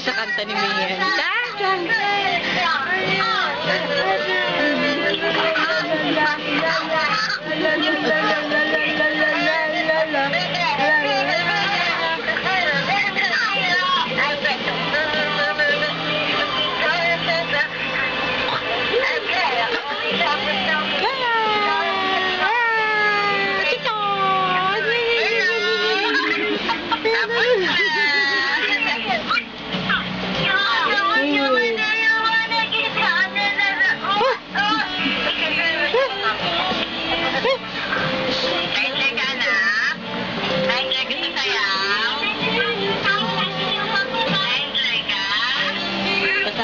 sa kanta ni Mian.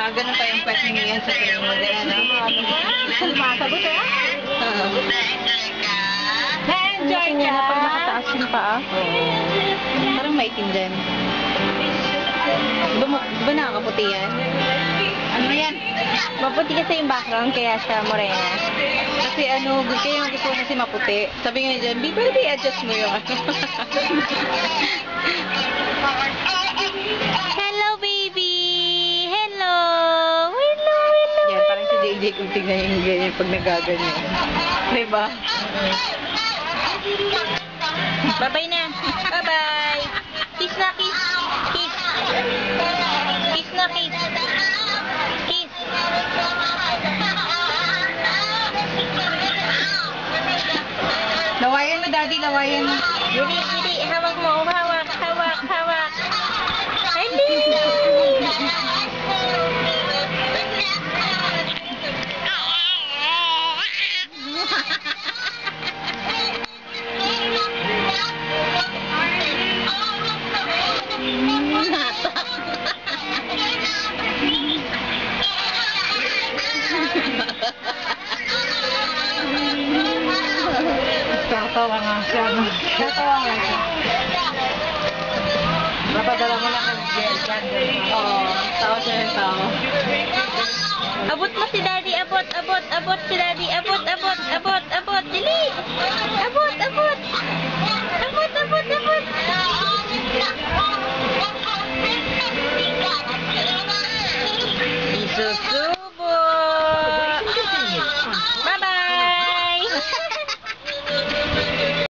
Ganun pa yung question niya sa film mo. Sumasagot eh. Na-enjoy ka? Pag nakataas yung paa. Parang maitim din. Di ba nakakaputi yan? Ano yan? Maputi kasi yung background kaya siya morena. Kasi ano, kaya yung gusto kasi maputi. Sabi nga dyan, baby, adjust mo yung ano. Hello, baby! Hello! Yan, parang si JJ kung tingnan yung ganyan pag nagaganyan. Diba? Bye-bye na. Bye-bye. Kiss na, kiss. Kiss. Kiss na, kiss. Kiss. Lawayan mo, daddy, lawayan mo. Dili. Hawak mo. Hawak. Hello. Tatawa nga siya. Napadala mo na kang gel. Oo, tao siya yung tao. Abot mo si daddy. Abot si daddy. Abot. Dili.